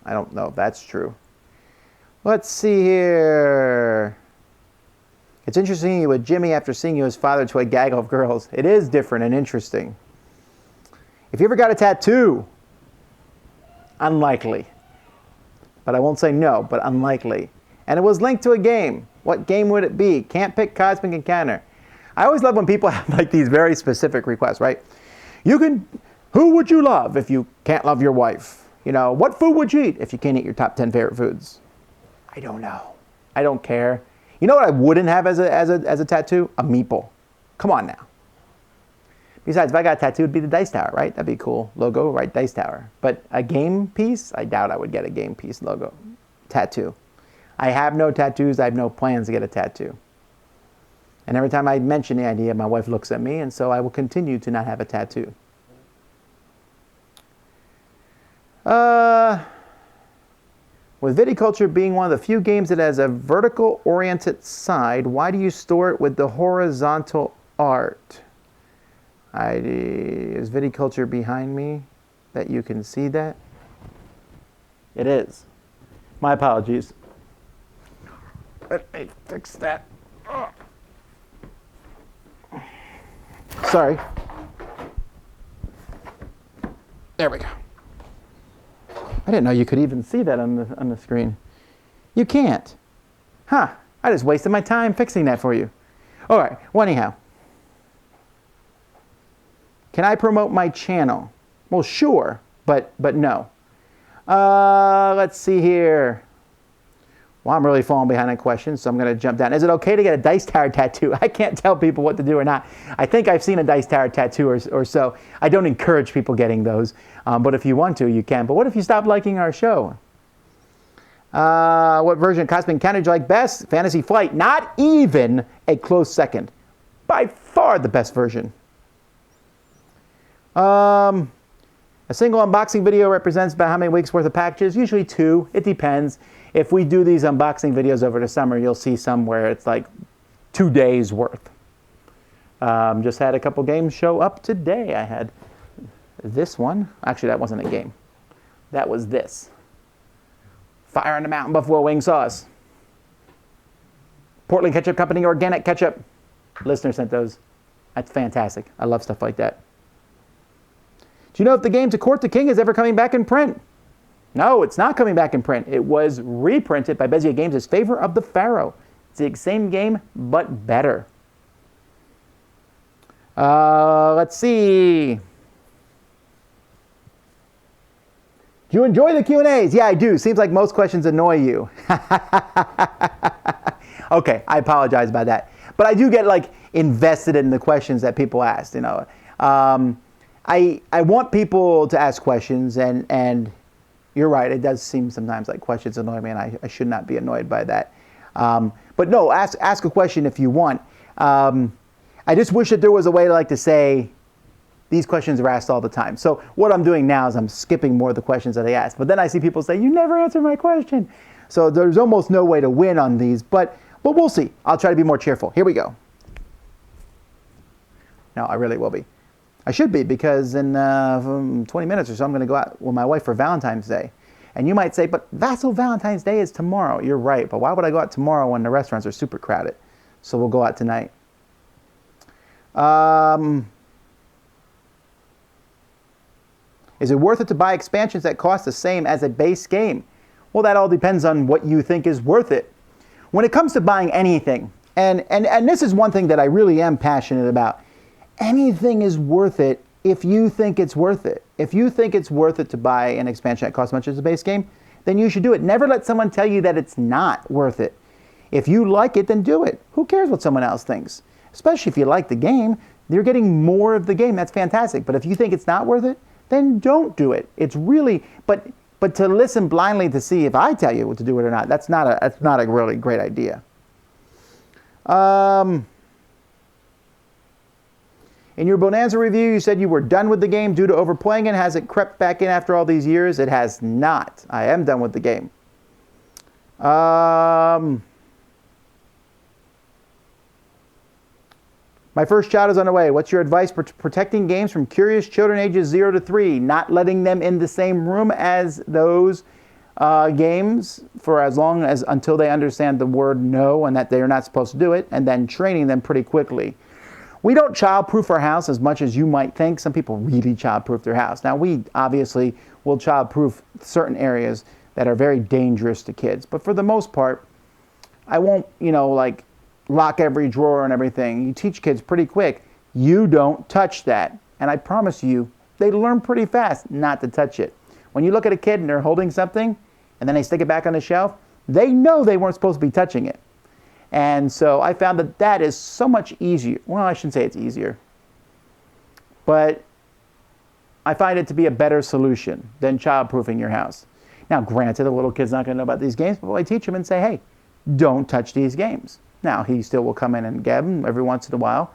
I don't know if that's true. Let's see here. It's interesting seeing you with Jimmy after seeing you as father to a gaggle of girls. It is different and interesting. If you ever got a tattoo, unlikely. But I won't say no, but unlikely. And it was linked to a game. What game would it be? Can't pick Cosmic Encounter. I always love when people have like these very specific requests, right? Who would you love if you can't love your wife? You know, what food would you eat if you can't eat your top 10 favorite foods? I don't know. I don't care. You know what I wouldn't have as a tattoo? A meeple. Come on now. Besides, if I got a tattoo, it'd be the Dice Tower, right? That'd be cool. Logo, right? Dice Tower. But a game piece? I doubt I would get a game piece logo tattoo. I have no tattoos. I have no plans to get a tattoo. And every time I mention the idea, my wife looks at me, and so I will continue to not have a tattoo. With viticulture being one of the few games that has a vertical-oriented side, why do you store it with the horizontal art? Is viticulture behind me that you can see that? It is. My apologies. Let me fix that. Oh. Sorry. There we go. I didn't know you could even see that on the screen. You can't. Huh. I just wasted my time fixing that for you. All right. Well, anyhow. Can I promote my channel? Well, sure, but no. Let's see here. Well, I'm really falling behind on questions, so I'm going to jump down. Is it okay to get a Dice Tower tattoo? I can't tell people what to do or not. I think I've seen a Dice Tower tattoo or so. I don't encourage people getting those, but if you want to, you can. But what if you stop liking our show? What version of Cosmic Encounter do you like best? Fantasy Flight. Not even a close second. By far the best version. A single unboxing video represents about how many weeks worth of packages? Usually 2. It depends. If we do these unboxing videos over the summer, you'll see some where it's like 2 days worth. Just had a couple games show up today. I had this one. Actually, that wasn't a game. That was this. Fire on the Mountain Buffalo Wing Sauce. Portland Ketchup Company Organic Ketchup. Listener sent those. That's fantastic. I love stuff like that. Do you know if the game To Court the King is ever coming back in print? No, it's not coming back in print. It was reprinted by Bezier Games as Favor of the Pharaoh. It's the same game, but better. Let's see. Do you enjoy the Q&As? Yeah, I do. Seems like most questions annoy you. Okay, I apologize about that. But I do get like invested in the questions that people ask, you know. I want people to ask questions, and you're right, it does seem sometimes like questions annoy me, and I should not be annoyed by that. But no, ask a question if you want. I just wish that there was a way to say, these questions are asked all the time. So what I'm doing now is I'm skipping more of the questions that I asked. But then I see people say, you never answered my question. So there's almost no way to win on these, but we'll see. I'll try to be more cheerful. Here we go. No, I really will be. I should be, because in 20 minutes or so, I'm going to go out with my wife for Valentine's Day. And you might say, but Vasel, Valentine's Day is tomorrow. You're right, but why would I go out tomorrow when the restaurants are super crowded? So we'll go out tonight. Is it worth it to buy expansions that cost the same as a base game? Well, that all depends on what you think is worth it. When it comes to buying anything, and this is one thing that I really am passionate about, anything is worth it if you think it's worth it. If you think it's worth it to buy an expansion that costs as much as a base game, then you should do it. Never let someone tell you that it's not worth it. If you like it, then do it. Who cares what someone else thinks? Especially if you like the game, you're getting more of the game. That's fantastic. But if you think it's not worth it, then don't do it. It's really, but to listen blindly to see if I tell you what to do it or not, that's not a really great idea. In your Bonanza review, you said you were done with the game due to overplaying it. Has it crept back in after all these years? It has not. I am done with the game. My first child is on the way. What's your advice for protecting games from curious children ages 0 to 3? Not letting them in the same room as those games for as long as until they understand the word no and that they are not supposed to do it, and then training them pretty quickly. We don't childproof our house as much as you might think. Some people really childproof their house. Now, we obviously will childproof certain areas that are very dangerous to kids. But for the most part, I won't, like lock every drawer and everything. You teach kids pretty quick. You don't touch that. And I promise you, they learn pretty fast not to touch it. When you look at a kid and they're holding something and then they stick it back on the shelf, they know they weren't supposed to be touching it. And so I found that that is so much easier. Well, I shouldn't say it's easier, but I find it to be a better solution than childproofing your house. Now, granted, the little kid's not going to know about these games, but I teach him and say, hey, don't touch these games. Now, he still will come in and get them every once in a while,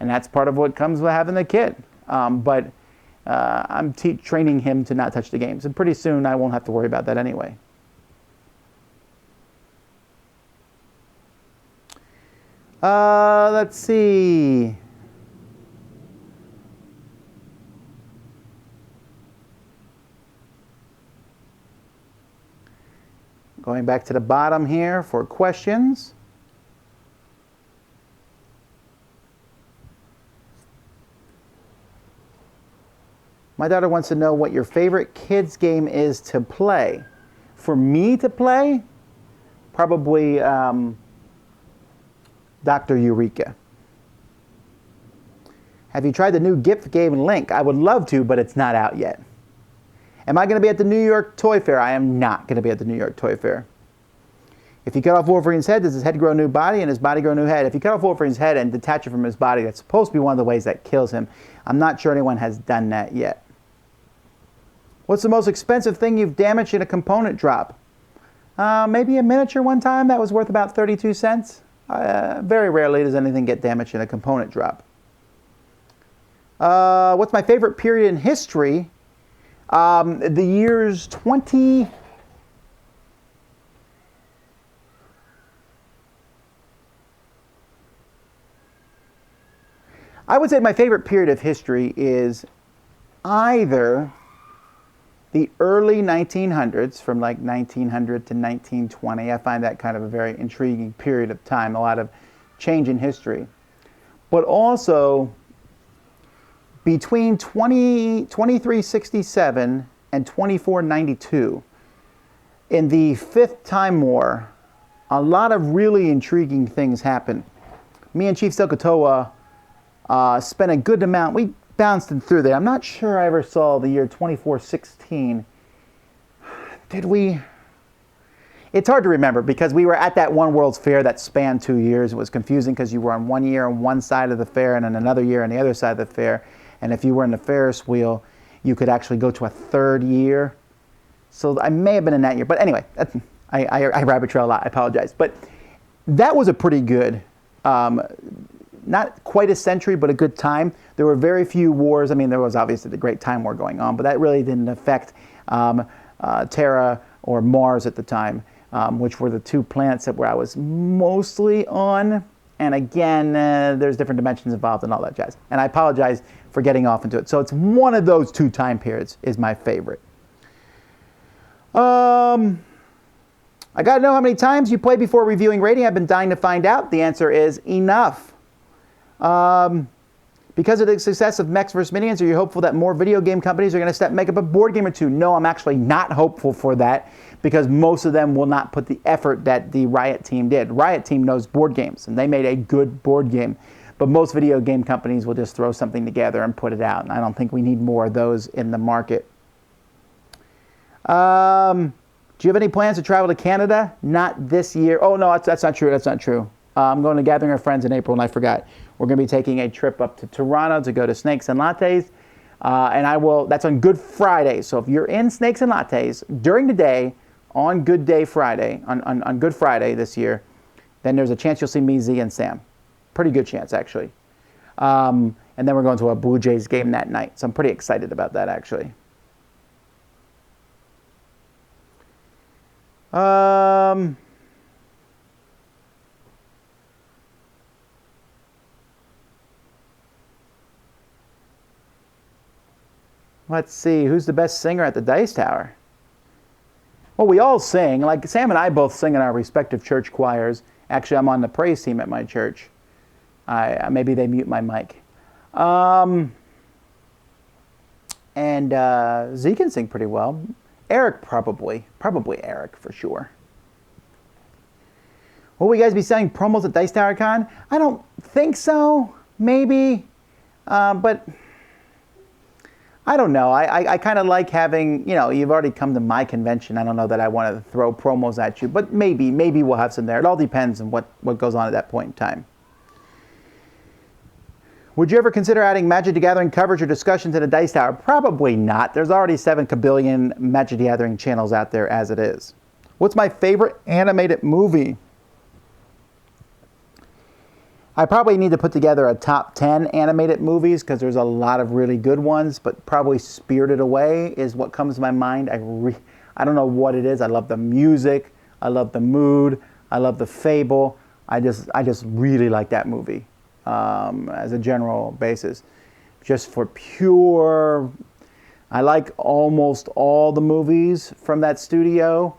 and that's part of what comes with having the kid. But I'm training him to not touch the games, and pretty soon I won't have to worry about that anyway. Let's see. Going back to the bottom here for questions. My daughter wants to know what your favorite kids game is to play. For me to play, probably Dr. Eureka. Have you tried the new gift game Link? I would love to, but it's not out yet. Am I going to be at the New York Toy Fair? I am not going to be at the New York Toy Fair. If you cut off Wolverine's head, does his head grow a new body and his body grow a new head? If you cut off Wolverine's head and detach it from his body, that's supposed to be one of the ways that kills him. I'm not sure anyone has done that yet. What's the most expensive thing you've damaged in a component drop? Maybe a miniature one time that was worth about 32 cents. Very rarely does anything get damaged in a component drop. What's my favorite period in history? The years 20... I would say my favorite period of history is either the early 1900s, from like 1900 to 1920. I find that kind of a very intriguing period of time, a lot of change in history. But also between 2367 and 2492, in the Fifth Time War, a lot of really intriguing things happened. Me and Chief Sokotoa spent a good amount. We bounced through there. I'm not sure I ever saw the year 2416. Did we? It's hard to remember because we were at that one World's Fair that spanned 2 years. It was confusing because you were on 1 year on one side of the fair and then another year on the other side of the fair. And if you were in the Ferris wheel, you could actually go to a third year. So I may have been in that year. But anyway, I rabbit trail a lot. I apologize. But that was a pretty good, not quite a century, but a good time. There were very few wars. I mean, there was obviously the Great Time War going on, but that really didn't affect Terra or Mars at the time, which were the two planets that where I was mostly on. And again, there's different dimensions involved and all that jazz. And I apologize for getting off into it. So it's one of those two time periods is my favorite. I got to know how many times you play before reviewing rating. I've been dying to find out. The answer is enough. Because of the success of Mechs vs. Minions, are you hopeful that more video game companies are going to make up a board game or two? No, I'm actually not hopeful for that because most of them will not put the effort that the Riot team did. Riot team knows board games, and they made a good board game. But most video game companies will just throw something together and put it out, and I don't think we need more of those in the market. Do you have any plans to travel to Canada? Not this year. Oh, no, that's not true. That's not true. I'm going to Gathering of Friends in April, and I forgot. We're going to be taking a trip up to Toronto to go to Snakes and Lattes. That's on Good Friday. So if you're in Snakes and Lattes during the day, on Good Day Friday, on Good Friday this year, then there's a chance you'll see me, Z, and Sam. Pretty good chance, actually. And then we're going to a Blue Jays game that night. So I'm pretty excited about that, actually. Let's see, who's the best singer at the Dice Tower? Well, we all sing. Like Sam and I both sing in our respective church choirs. Actually, I'm on the praise team at my church. Maybe they mute my mic. Z can sing pretty well. Eric probably Eric for sure. Will you guys be selling promos at Dice Tower Con? I don't think so. Maybe, but I don't know. I kind of like having, you've already come to my convention. I don't know that I want to throw promos at you, but maybe we'll have some there. It all depends on what goes on at that point in time. Would you ever consider adding Magic the Gathering coverage or discussion to the Dice Tower? Probably not. There's already 7 kabillion Magic the Gathering channels out there as it is. What's my favorite animated movie? I probably need to put together a top 10 animated movies because there's a lot of really good ones, but probably Spirited Away is what comes to my mind. I don't know what it is. I love the music. I love the mood. I love the fable. I just really like that movie as a general basis. Just for pure, I like almost all the movies from that studio.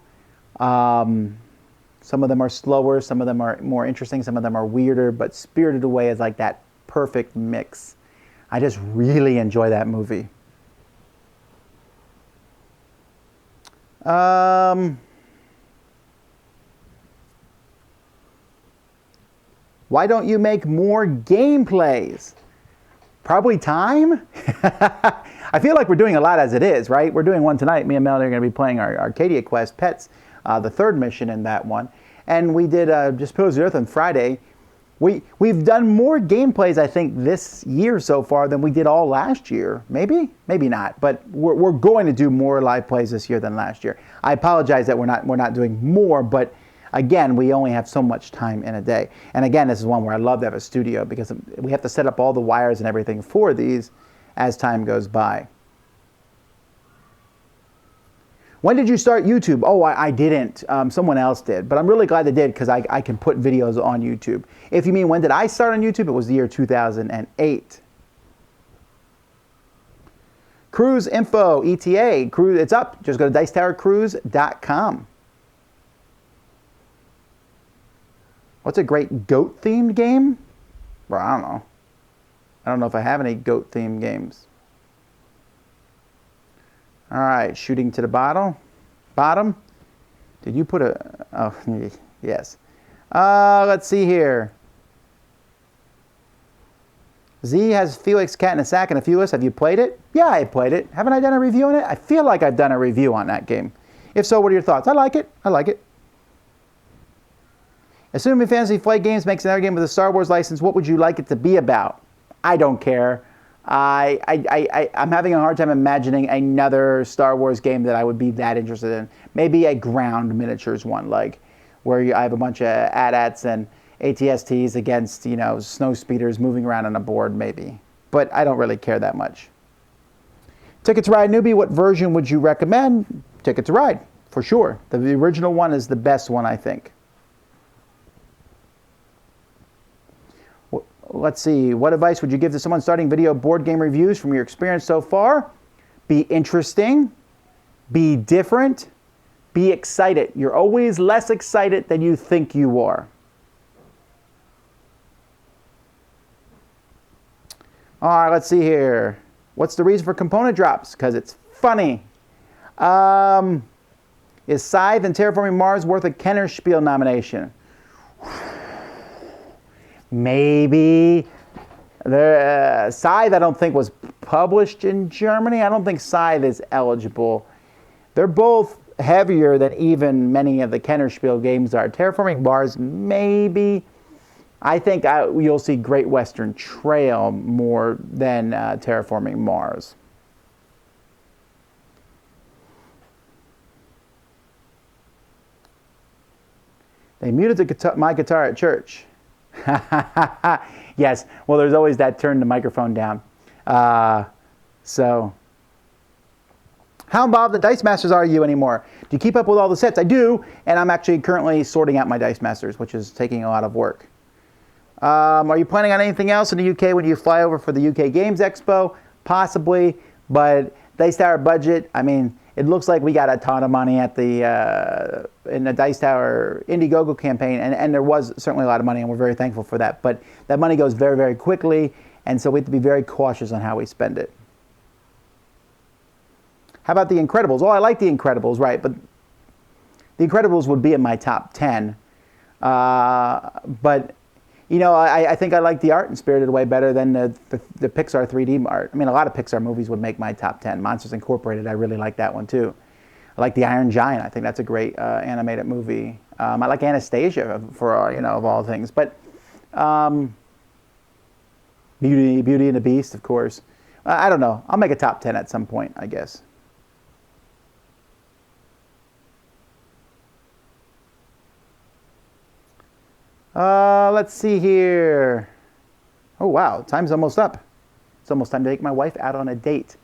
Some of them are slower, some of them are more interesting, some of them are weirder, but Spirited Away is like that perfect mix. I just really enjoy that movie. Why don't you make more gameplays? Probably time. I feel like we're doing a lot as it is, right? We're doing one tonight. Me and Melanie are going to be playing our Arcadia Quest Pets, the 3rd mission in that one. And we did just Pillars of the Earth on Friday. We've done more gameplays, I think, this year so far than we did all last year. Maybe not. But we're going to do more live plays this year than last year. I apologize that we're not doing more, but again, we only have so much time in a day. And again, this is one where I love to have a studio because we have to set up all the wires and everything for these as time goes by. When did you start YouTube? Oh, I didn't. Someone else did. But I'm really glad they did because I can put videos on YouTube. If you mean when did I start on YouTube, it was the year 2008. Cruise info, ETA. Cruise, it's up. Just go to dicetowercruise.com. What's a great goat-themed game? Well, I don't know. I don't know if I have any goat-themed games. All right, shooting to the bottom. Did you put a... Oh, yes. Let's see here. Z has Felix Cat in a Sack and a Fewless. Have you played it? Yeah, I played it. Haven't I done a review on it? I feel like I've done a review on that game. If so, what are your thoughts? I like it. Assuming Fantasy Flight Games makes another game with a Star Wars license, what would you like it to be about? I don't care. I'm having a hard time imagining another Star Wars game that I would be that interested in. Maybe a ground miniatures one, like where I have a bunch of AT-ATs and ATSTs against, snow speeders moving around on a board, maybe. But I don't really care that much. Ticket to Ride newbie, what version would you recommend? Ticket to Ride, for sure. The original one is the best one, I think. Let's see, what advice would you give to someone starting video board game reviews from your experience so far? Be interesting, be different, be excited. You're always less excited than you think you are. All right, let's see here. What's the reason for component drops? Because it's funny. Is Scythe and Terraforming Mars worth a Kennerspiel nomination? Maybe. Scythe, I don't think, was published in Germany. I don't think Scythe is eligible. They're both heavier than even many of the Kennerspiel games are. Terraforming Mars, maybe. I think you'll see Great Western Trail more than Terraforming Mars. They muted my guitar at church. Yes, well, there's always that turn the microphone down. So, how involved in Dice Masters are you anymore? Do you keep up with all the sets? I do, and I'm actually currently sorting out my Dice Masters, which is taking a lot of work. Are you planning on anything else in the UK when you fly over for the UK Games Expo? Possibly, but Dice Tower budget, I mean, it looks like we got a ton of money at the in the Dice Tower Indiegogo campaign, and there was certainly a lot of money, and we're very thankful for that. But that money goes very, very quickly, and so we have to be very cautious on how we spend it. How about The Incredibles? Oh, I like The Incredibles, right, but The Incredibles would be in my top 10. But, you know, I think I like the art in Spirited Away better than the Pixar 3D art. I mean, a lot of Pixar movies would make my top 10. Monsters Incorporated, I really like that one too. I like The Iron Giant. I think that's a great animated movie. I like Anastasia, for you know, of all things. But Beauty and the Beast, of course. I don't know. I'll make a top 10 at some point, I guess. Let's see here. Oh, wow. Time's almost up. It's almost time to take my wife out on a date.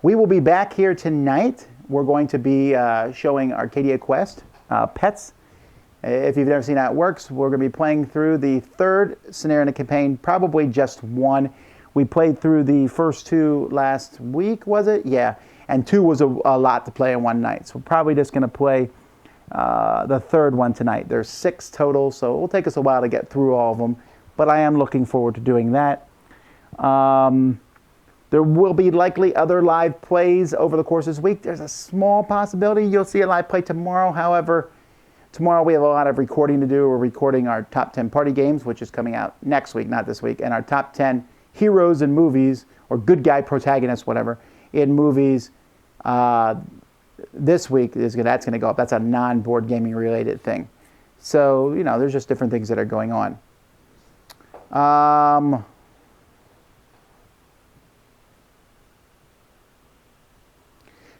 We will be back here tonight. We're going to be showing Arcadia Quest, Pets. If you've never seen how it works, we're going to be playing through the third scenario in the campaign, probably just one. We played through the first two last week, was it? Yeah. And two was a lot to play in one night. So we're probably just going to play the third one tonight. There's 6 total, so it will take us a while to get through all of them. But I am looking forward to doing that. There will be likely other live plays over the course of this week. There's a small possibility you'll see a live play tomorrow. However, tomorrow we have a lot of recording to do. We're recording our top 10 party games, which is coming out next week, not this week, and our top 10 heroes in movies, or good guy protagonists, whatever, in movies. This week that's going to go up. That's a non-board gaming related thing. So, you know, there's just different things that are going on.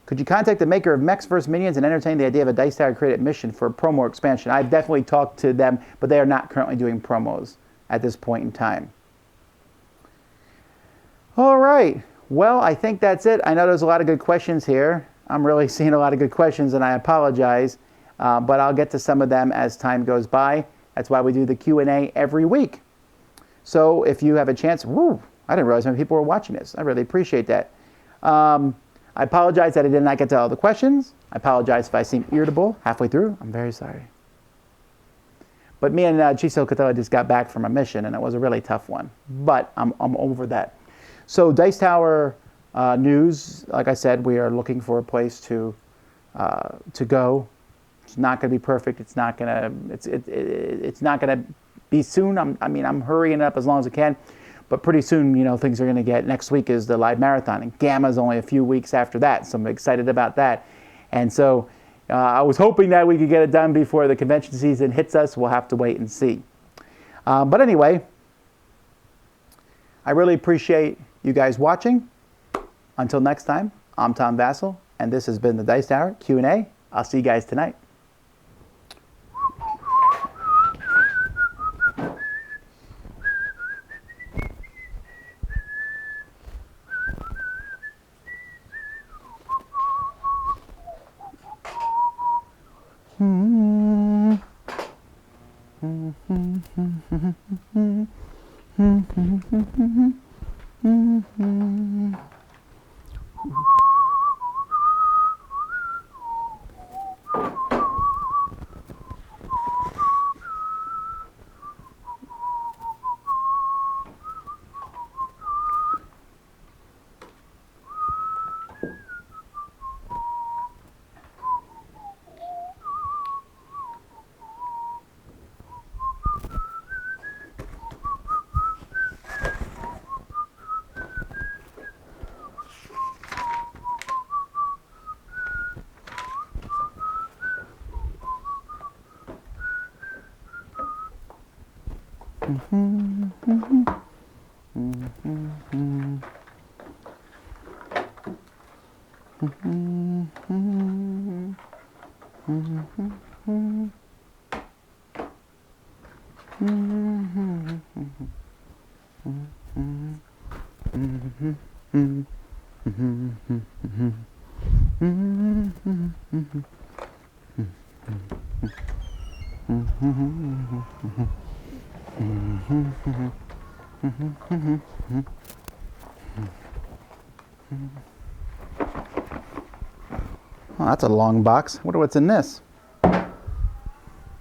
Could you contact the maker of Mechs vs. Minions and entertain the idea of a Dice Tower created mission for a promo expansion? I've definitely talked to them, but they are not currently doing promos at this point in time. All right. Well, I think that's it. I know there's a lot of good questions here. I'm really seeing a lot of good questions, and I apologize, but I'll get to some of them as time goes by. That's why we do the Q&A every week. So if you have a chance, woo, I didn't realize how many people were watching this. I really appreciate that. I apologize that I did not get to all the questions. I apologize if I seem irritable halfway through. I'm very sorry. But me and Chiso Katoa just got back from a mission, and it was a really tough one. But I'm over that. So Dice Tower news, like I said, we are looking for a place to go. It's not going to be perfect. It's not going to be soon. I'm hurrying it up as long as I can. But pretty soon, you know, things are going to get. Next week is the live marathon, and Gamma's only a few weeks after that, so I'm excited about that. And so I was hoping that we could get it done before the convention season hits us. We'll have to wait and see. But anyway, I really appreciate you guys watching. Until next time, I'm Tom Vasel, and this has been the Dice Tower Q&A. I'll see you guys tonight. Oh, that's a long box. I wonder what's in this.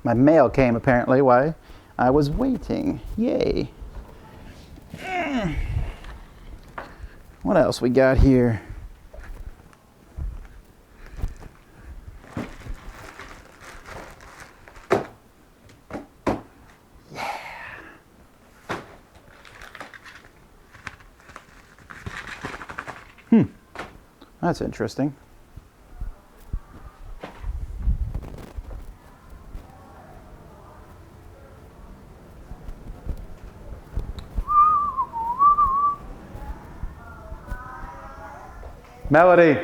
My mail came apparently while I was waiting. Yay. What else we got here? Yeah. That's interesting. Melody.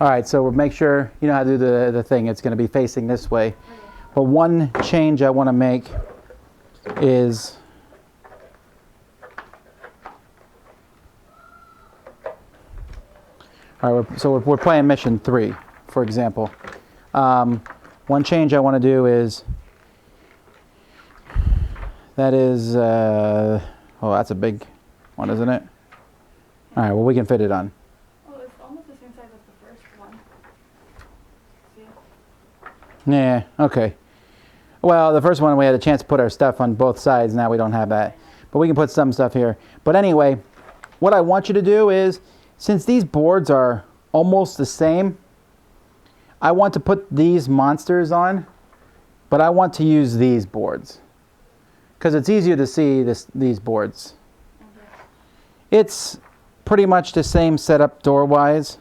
All right, so we'll make sure you know how to do the thing. It's going to be facing this way. But one change I want to make is all right, so we're playing mission 3, for example. One change I want to do is oh, that's a big one, isn't it? All right, well, we can fit it on. Oh, it's almost the same size as the first one. See? Yeah, okay. Well, the first one we had a chance to put our stuff on both sides. Now we don't have that. But we can put some stuff here. But anyway, what I want you to do is, since these boards are almost the same, I want to put these monsters on, but I want to use these boards. Because it's easier to see these boards. Okay. It's pretty much the same setup door-wise.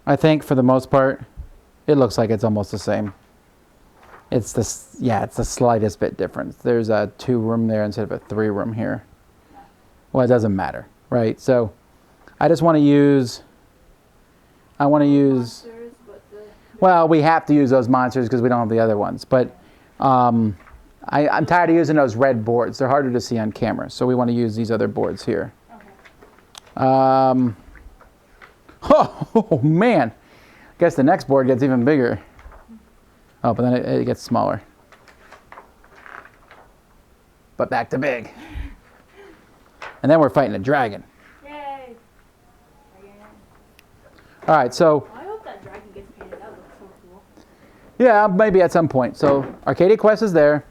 I think for the most part, it looks like it's almost the same. It's the slightest bit different. There's a 2-room there instead of a 3-room here. Well, it doesn't matter, right? So I just want to use, Monsters, but well, we have to use those monsters because we don't have the other ones. But I'm tired of using those red boards. They're harder to see on camera. So we want to use these other boards here. okay. Oh, man. I guess the next board gets even bigger. Oh, but then it gets smaller. But back to big. And then we're fighting a dragon. Yay! All right, so I hope that dragon gets painted. That looks so cool. yeah, maybe at some point. So Arcadia Quest is there.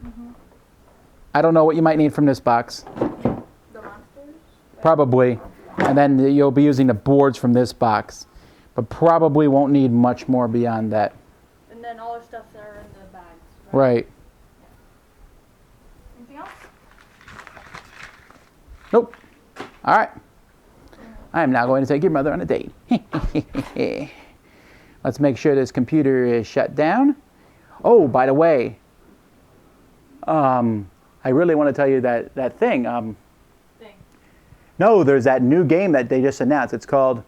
I don't know what you might need from this box. The monsters? Probably. And then you'll be using the boards from this box. But probably won't need much more beyond that. And then all our stuff that are in the bags. Right. Anything else? Nope. All right. I am now going to take your mother on a date. Let's make sure this computer is shut down. Oh, by the way, I really want to tell you that thing. Thing. No, there's that new game that they just announced. It's called